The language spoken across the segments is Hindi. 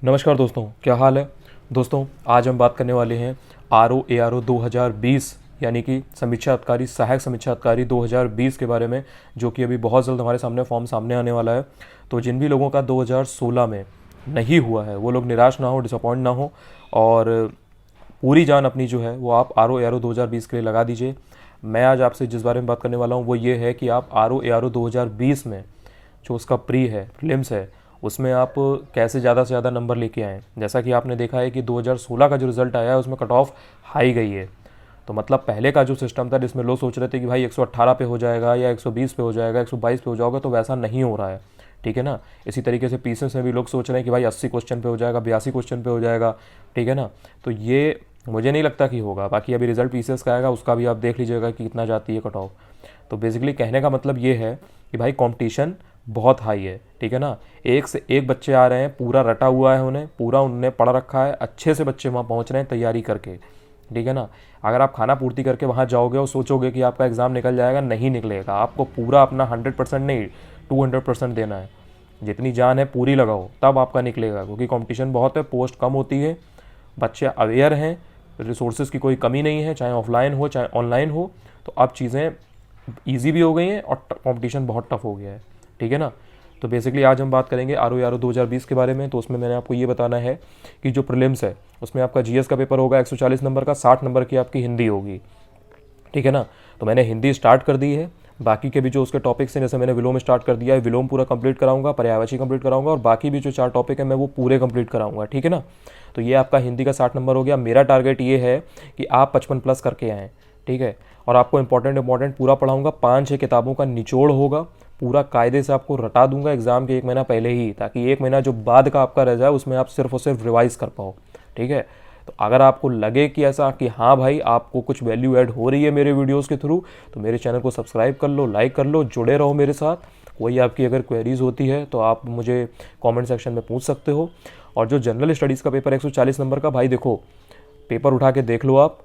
नमस्कार दोस्तों, क्या हाल है। दोस्तों, आज हम बात करने वाले हैं RO-ARO 2020 यानी कि समीक्षा अधिकारी, सहायक समीक्षा अधिकारी 2020 के बारे में, जो कि अभी बहुत जल्द हमारे सामने फॉर्म सामने आने वाला है। तो जिन भी लोगों का 2016 में नहीं हुआ है वो लोग निराश ना हो, डिसअपॉइंट ना हो और पूरी जान अपनी जो है वो आप RO-ARO 2020 के लिए लगा दीजिए। मैं आज आपसे जिस बारे में बात करने वाला हूँ वो ये है कि आप RO-ARO 2020 में जो उसका प्री है, प्रीलिम्स है, उसमें आप कैसे ज़्यादा से ज़्यादा नंबर लेके आएँ। जैसा कि आपने देखा है कि 2016 का जो रिज़ल्ट आया है उसमें कट ऑफ हाई गई है। तो मतलब पहले का जो सिस्टम था जिसमें लोग सोच रहे थे कि भाई 118 पे हो जाएगा या 120 पे हो जाएगा, 122 पे हो जाएगा, तो वैसा नहीं हो रहा है। ठीक है ना। इसी तरीके से पीसेस में भी लोग सोच रहे हैं कि भाई 80 क्वेश्चन पे हो जाएगा, 82 क्वेश्चन पे हो जाएगा। ठीक है ना। तो ये मुझे नहीं लगता कि होगा। बाकी अभी रिजल्ट पीसेस का आएगा, उसका भी आप देख लीजिएगा कि कितना जाती है कट ऑफ। तो बेसिकली कहने का मतलब ये है कि भाई कंपटीशन बहुत हाई है। ठीक है ना। एक से एक बच्चे आ रहे हैं, पूरा रटा हुआ है उन्हें, पूरा उन्होंने पढ़ रखा है, अच्छे से बच्चे वहाँ पहुँच रहे हैं तैयारी करके। ठीक है ना। अगर आप खाना पूर्ति करके वहाँ जाओगे और सोचोगे कि आपका एग्ज़ाम निकल जाएगा, नहीं निकलेगा। आपको पूरा अपना 100% नहीं 200% देना है। जितनी जान है पूरी लगाओ, तब आपका निकलेगा। क्योंकि कंपटीशन बहुत है, पोस्ट कम होती है, बच्चे अवेयर हैं, रिसोर्सेज की कोई कमी नहीं है, चाहे ऑफलाइन हो चाहे ऑनलाइन हो। तो अब चीज़ें ईजी भी हो गई हैं और कंपटीशन बहुत टफ हो गया है। ठीक है ना। तो बेसिकली आज हम बात करेंगे RO-ARO 2020 के बारे में। तो उसमें मैंने आपको ये बताना है कि जो प्रीलिम्स है उसमें आपका GS का पेपर होगा 140 नंबर का, 60 नंबर की आपकी हिंदी होगी। ठीक है ना। तो मैंने हिंदी स्टार्ट कर दी है। बाकी के भी जो उसके टॉपिक्स हैं, जैसे मैंने विलोम स्टार्ट कर दिया है, विलोम पूरा कंप्लीट कराऊंगा, पर्यायवाची कंप्लीट कराऊंगा और बाकी भी जो 4 टॉपिक है मैं वो पूरे कंप्लीट कराऊंगा। ठीक है ना। तो ये आपका हिंदी का 60 नंबर हो गया। मेरा टारगेट ये है कि आप 55 प्लस करके आएँ। ठीक है। और आपको इंपॉर्टेंट पूरा पढ़ाऊंगा, 5-6 किताबों का निचोड़ होगा, पूरा कायदे से आपको रटा दूंगा एग्जाम के 1 महीना पहले ही, ताकि 1 महीना जो बाद का आपका रह जाए उसमें आप सिर्फ और सिर्फ रिवाइज कर पाओ। ठीक है। तो अगर आपको लगे कि ऐसा कि हाँ भाई आपको कुछ वैल्यू ऐड हो रही है मेरे वीडियोस के थ्रू, तो मेरे चैनल को सब्सक्राइब कर लो, लाइक कर लो, जुड़े रहो मेरे साथ। कोई आपकी अगर क्वेरीज होती है तो आप मुझे कमेंट सेक्शन में पूछ सकते हो। और जो जनरल स्टडीज़ का पेपर 140 नंबर का, भाई देखो पेपर उठा के देख लो आप।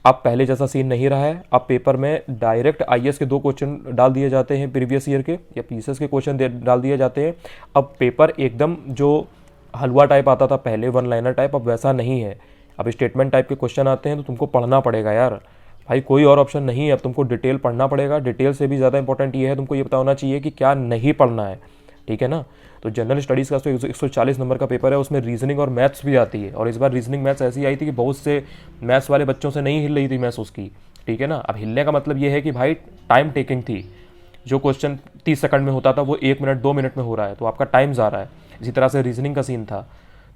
अब पहले जैसा सीन नहीं रहा है। अब पेपर में डायरेक्ट IAS के 2 क्वेश्चन डाल दिए जाते हैं प्रीवियस ईयर के, या पीसेस के क्वेश्चन डाल दिए जाते हैं। अब पेपर एकदम जो हलवा टाइप आता था पहले, 1 लाइनर टाइप, अब वैसा नहीं है। अब स्टेटमेंट टाइप के क्वेश्चन आते हैं तो तुमको पढ़ना पड़ेगा यार भाई, कोई और ऑप्शन नहीं है। अब तुमको डिटेल पढ़ना पड़ेगा। डिटेल से भी ज़्यादा इंपॉर्टेंट ये है, तुमको ये पता होना चाहिए कि क्या नहीं पढ़ना है। ठीक है ना। तो जनरल स्टडीज़ का तो 140 नंबर का पेपर है, उसमें रीजनिंग और मैथ्स भी आती है। और इस बार रीजनिंग मैथ्स ऐसी आई थी कि बहुत से मैथ्स वाले बच्चों से नहीं हिल रही थी मैथ्स उसकी। ठीक है ना। अब हिलने का मतलब ये है कि भाई टाइम टेकिंग थी। जो क्वेश्चन 30 सेकंड में होता था वो 1 मिनट 2 मिनट में हो रहा है, तो आपका टाइम जा रहा है। इसी तरह से रीजनिंग का सीन था।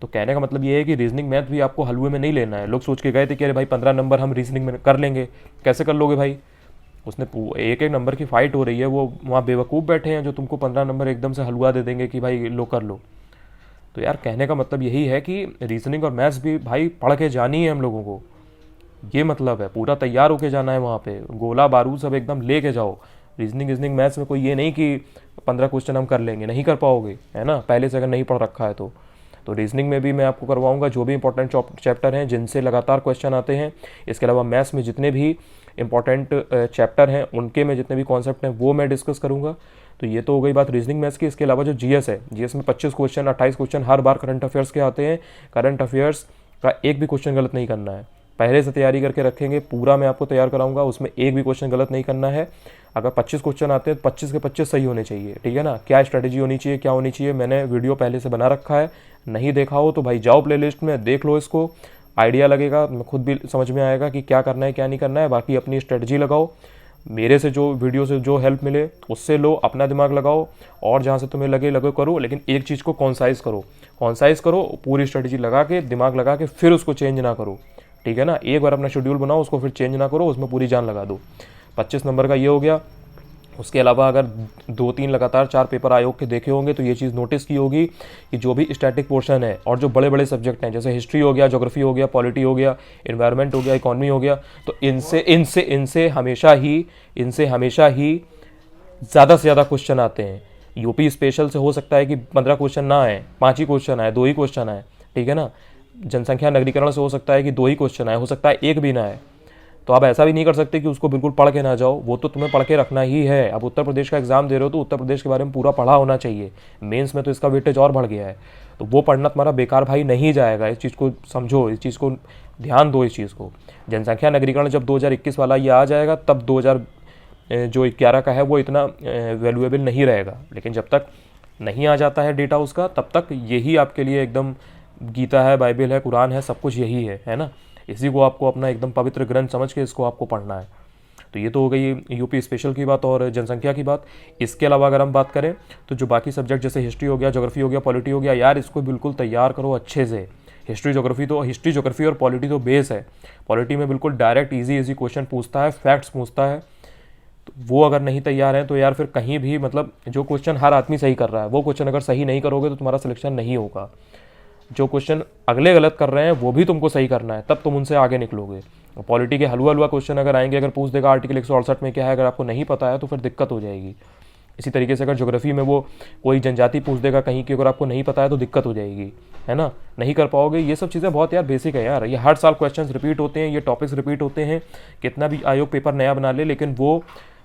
तो कहने का मतलब ये है कि रीजनिंग मैथ भी आपको हलवे में नहीं लेना है। लोग सोच के गए थे कि अरे भाई 15 नंबर हम रीजनिंग में कर लेंगे। कैसे कर लोगे भाई, उसने एक एक नंबर की फाइट हो रही है, वो वहाँ बेवकूफ़ बैठे हैं जो तुमको 15 नंबर एकदम से हलवा दे देंगे कि भाई लो कर लो। तो यार कहने का मतलब यही है कि रीजनिंग और मैथ्स भी भाई पढ़ के जानी है हम लोगों को। ये मतलब है, पूरा तैयार होके जाना है वहाँ पे, गोला बारूद सब एकदम लेके जाओ। रीजनिंग मैथ्स में कोई ये नहीं कि 15 क्वेश्चन हम कर लेंगे, नहीं कर पाओगे, है ना, पहले से अगर नहीं पढ़ रखा है तो रीजनिंग में भी मैं आपको करवाऊंगा जो भी इंपॉर्टेंट चैप्टर हैं जिनसे लगातार क्वेश्चन आते हैं। इसके अलावा मैथ्स में जितने भी इंपॉर्टेंट चैप्टर हैं उनके में जितने भी कॉन्सेप्ट हैं वो मैं डिस्कस करूंगा। तो ये तो हो गई बात रीजनिंग मैथ्स की। इसके अलावा जो GS है, GS में 25 क्वेश्चन 28 क्वेश्चन हर बार करंट अफेयर्स के आते हैं। करंट अफेयर्स का एक भी क्वेश्चन गलत नहीं करना है, पहले से तैयारी करके रखेंगे, पूरा मैं आपको तैयार कराऊंगा, उसमें एक भी क्वेश्चन गलत नहीं करना है। अगर 25 क्वेश्चन आते हैं तो 25 के 25 सही होने चाहिए। ठीक है ना। क्या स्ट्रेटेजी होनी चाहिए, क्या होनी चाहिए, मैंने वीडियो पहले से बना रखा है। नहीं देखा हो तो भाई जाओ प्लेलिस्ट में देख लो, इसको आइडिया लगेगा, खुद भी समझ में आएगा कि क्या करना है क्या नहीं करना है। बाकी अपनी स्ट्रेटजी लगाओ, मेरे से जो वीडियो से जो हेल्प मिले उससे लो, अपना दिमाग लगाओ और जहाँ से तुम्हें लगे करो। लेकिन एक चीज़ को कॉन्साइज करो, पूरी स्ट्रेटजी लगा के, दिमाग लगा के, फिर उसको चेंज ना करो। ठीक है ना। एक बार अपना शेड्यूल बनाओ, उसको फिर चेंज ना करो, उसमें पूरी जान लगा दो। 25 नंबर का ये हो गया। उसके अलावा अगर 2-3 लगातार 4 पेपर आयोग के देखे होंगे तो ये चीज़ नोटिस की होगी कि जो भी स्टैटिक पोर्शन है और जो बड़े बड़े सब्जेक्ट हैं, जैसे हिस्ट्री हो गया, ज्योग्राफी हो गया, पॉलिटी हो गया, एनवायरनमेंट हो गया, इकॉनमी हो गया, तो इनसे हमेशा ही ज़्यादा से ज़्यादा क्वेश्चन आते हैं। यूपी स्पेशल से हो सकता है कि 15 क्वेश्चन ना आए, 5 ही क्वेश्चन आए, 2 ही क्वेश्चन आए। ठीक है ना। जनसंख्या नगरीकरण से हो सकता है कि 2 ही क्वेश्चन आए, हो सकता है 1 भी ना आए। तो आप ऐसा भी नहीं कर सकते कि उसको बिल्कुल पढ़ के ना जाओ, वो तो तुम्हें पढ़ के रखना ही है। अब उत्तर प्रदेश का एग्जाम दे रहे हो तो उत्तर प्रदेश के बारे में पूरा पढ़ा होना चाहिए। मेंस में तो इसका वेटेज और बढ़ गया है, तो वो पढ़ना तुम्हारा बेकार भाई नहीं जाएगा। इस चीज़ को समझो, इस चीज़ को ध्यान दो। इस चीज़ को जनसंख्या नगरीकरण जब 2021 वाला ये आ जाएगा तब 2011 का है वो इतना वैल्यूएबल नहीं रहेगा, लेकिन जब तक नहीं आ जाता है डेटा उसका, तब तक यही आपके लिए एकदम गीता है, बाइबल है, कुरान है, सब कुछ यही है ना। इसी को आपको अपना एकदम पवित्र ग्रंथ समझ के इसको आपको पढ़ना है। तो ये तो हो गई यूपी स्पेशल की बात और जनसंख्या की बात। इसके अलावा अगर हम बात करें तो जो बाकी सब्जेक्ट जैसे हिस्ट्री हो गया, ज्योग्राफी हो गया, पॉलिटी हो गया, यार इसको बिल्कुल तैयार करो अच्छे से। हिस्ट्री ज्योग्राफी और पॉलिटी तो बेस है। पॉलिटी में बिल्कुल डायरेक्ट इजी क्वेश्चन पूछता है, फैक्ट्स पूछता है। तो वो अगर नहीं तैयार है तो यार फिर कहीं भी मतलब जो क्वेश्चन हर आदमी सही कर रहा है वो क्वेश्चन अगर सही नहीं करोगे तो तुम्हारा सिलेक्शन नहीं होगा। जो क्वेश्चन अगले गलत कर रहे हैं वो भी तुमको सही करना है, तब तुम उनसे आगे निकलोगे। पॉलिटी के हलवा क्वेश्चन अगर आएंगे, अगर पूछ देगा आर्टिकल 168 में क्या है, अगर आपको नहीं पता है तो फिर दिक्कत हो जाएगी। इसी तरीके से अगर ज्योग्राफी में वो कोई जनजाति पूछ देगा कहीं की, अगर आपको नहीं पता है तो दिक्कत हो जाएगी, है ना, नहीं कर पाओगे। ये सब चीज़ें बहुत यार बेसिक है यार। ये हर साल क्वेश्चंस रिपीट होते हैं, ये टॉपिक्स रिपीट होते हैं। कितना भी आयोग पेपर नया बना ले, लेकिन वो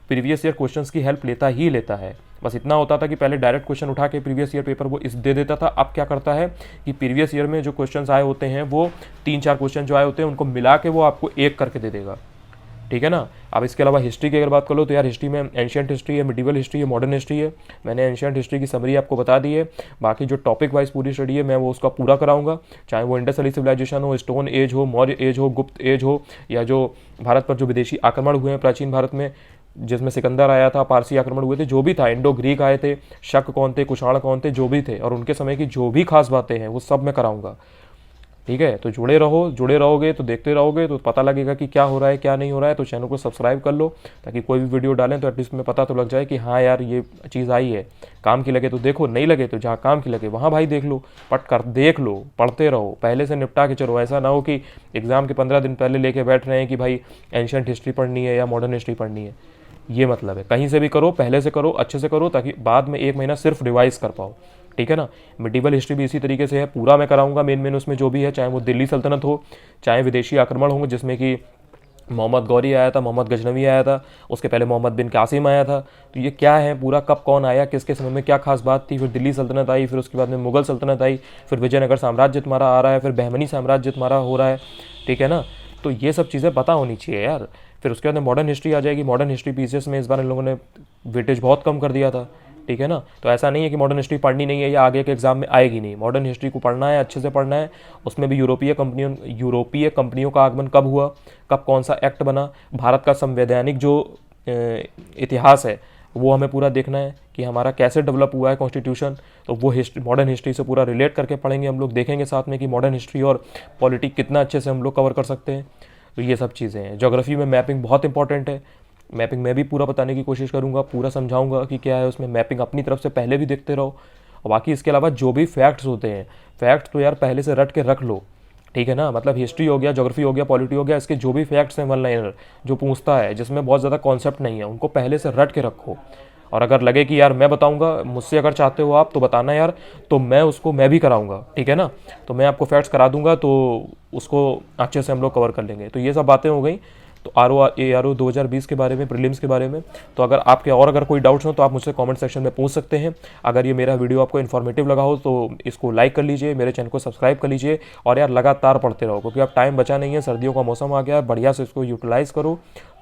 प्रीवियस ईयर क्वेश्चंस की हेल्प लेता ही लेता है। बस इतना होता था कि पहले डायरेक्ट क्वेश्चन उठा के प्रीवियस ईयर पेपर वो इस दे देता था। अब क्या करता है कि प्रीवियस ईयर में जो क्वेश्चंस आए होते हैं वो 3-4 क्वेश्चन जो आए होते हैं उनको मिला के वो आपको एक करके दे देगा, ठीक है ना। अब इसके अलावा हिस्ट्री की अगर बात कर लो तो यार हिस्ट्री में एंशिएंट हिस्ट्री है, मिडिवल हिस्ट्री है, मॉडर्न हिस्ट्री है। मैंने एंशिएंट हिस्ट्री की समरी आपको बता दी है। बाकी जो टॉपिक वाइज पूरी स्टडी है मैं वो उसका पूरा कराऊंगा, चाहे वो इंडस वैली सिविलाइजेशन हो, स्टोन एज हो, मौर्य एज हो, गुप्त एज हो, या जो भारत पर जो विदेशी आक्रमण हुए हैं प्राचीन भारत में, जिसमें सिकंदर आया था, पारसी आक्रमण हुए थे, जो भी था, इंडो ग्रीक आए थे, शक कौन थे, कुषाण कौन थे, जो भी थे, और उनके समय की जो भी खास बातें हैं वो सब मैं कराऊंगा, ठीक है। तो जुड़े रहोगे तो देखते रहोगे तो पता लगेगा कि क्या हो रहा है क्या नहीं हो रहा है। तो चैनल को सब्सक्राइब कर लो ताकि कोई भी वीडियो डालें तो एटलीस्ट में पता तो लग जाए कि हाँ यार ये चीज़ आई है, काम की लगे तो देखो, नहीं लगे तो जहाँ काम की लगे वहाँ भाई देख लो, देख लो, पढ़ते रहो, पहले से निपटा के चलो। ऐसा ना हो कि एग्जाम के 15 दिन पहले लेके बैठ रहे हैं कि भाई एंशिएंट हिस्ट्री पढ़नी है या मॉडर्न हिस्ट्री पढ़नी है। ये मतलब है कहीं से भी करो, पहले से करो, अच्छे से करो, ताकि बाद में 1 महीना सिर्फ रिवाइज कर पाओ, ठीक है ना। मिडिवल हिस्ट्री भी इसी तरीके से है, पूरा मैं कराऊंगा मेन उसमें जो भी है, चाहे वो दिल्ली सल्तनत हो, चाहे विदेशी आक्रमण होंगे जिसमें कि मोहम्मद गौरी आया था, मोहम्मद गजनवी आया था, उसके पहले मोहम्मद बिन कासिम आया था। तो ये क्या है पूरा, कब कौन आया, किसके समय में क्या खास बात थी, फिर दिल्ली सल्तनत आई, फिर उसके बाद में मुगल सल्तनत आई, फिर विजयनगर साम्राज्य तुम्हारा आ रहा है, फिर बहमनी साम्राज्य तुम्हारा हो रहा है, ठीक है ना। तो ये सब चीज़ें पता होनी चाहिए यार। फिर उसके बाद में मॉडर्न हिस्ट्री आ जाएगी। मॉडर्न हिस्ट्री पीसीएस में इस बार इन लोगों ने वेटेज बहुत कम कर दिया था, ठीक है ना। तो ऐसा नहीं है कि मॉडर्न हिस्ट्री पढ़नी नहीं है या आगे के एग्जाम में आएगी नहीं। मॉडर्न हिस्ट्री को पढ़ना है, अच्छे से पढ़ना है। उसमें भी यूरोपीय कंपनियों का आगमन कब हुआ, कब कौन सा एक्ट बना, भारत का संवैधानिक जो इतिहास है वो हमें पूरा देखना है कि हमारा कैसे डेवलप हुआ है कॉन्स्टिट्यूशन। तो वो मॉडर्न हिस्ट्री से पूरा रिलेट करके पढ़ेंगे हम लोग, देखेंगे साथ में कि मॉडर्न हिस्ट्री और पॉलिटिक्स कितना अच्छे से हम लोग कवर कर सकते हैं। तो ये सब चीज़ें हैं। ज्योग्राफी में मैपिंग बहुत इंपॉर्टेंट है, मैपिंग मैं भी पूरा बताने की कोशिश करूंगा, पूरा समझाऊंगा कि क्या है उसमें। मैपिंग अपनी तरफ से पहले भी देखते रहो। और बाकी इसके अलावा जो भी फैक्ट्स होते हैं, फैक्ट्स तो यार पहले से रट के रख लो, ठीक है ना। मतलब हिस्ट्री हो गया, ज्योग्राफी हो गया, पॉलिटी हो गया, इसके जो भी फैक्ट्स हैं वन लाइनर जो पूछता है, जिसमें बहुत ज़्यादा कॉन्सेप्ट नहीं है, उनको पहले से रट के रखो। और अगर लगे कि यार मैं बताऊंगा, मुझसे अगर चाहते हो आप तो बताना यार, तो मैं भी कराऊंगा, ठीक है ना। तो मैं आपको फैक्ट्स करा दूंगा, तो उसको अच्छे से हम लोग कवर कर लेंगे। तो ये सब बातें हो गई तो ARO 2020 के बारे में, प्रीलिम्स के बारे में। तो अगर आपके और अगर कोई डाउट्स हो तो आप मुझसे कमेंट सेक्शन में पूछ सकते हैं। अगर ये मेरा वीडियो आपको इन्फॉर्मेटिव लगा हो तो इसको लाइक कर लीजिए, मेरे चैनल को सब्सक्राइब कर लीजिए, और यार लगातार पढ़ते रहो, क्योंकि अब टाइम बचा नहीं है, सर्दियों का मौसम आ गया है। बढ़िया से इसको यूटिलाइज़ करो,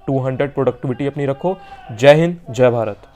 200 प्रोडक्टिविटी अपनी रखो। जय हिंद, जय भारत।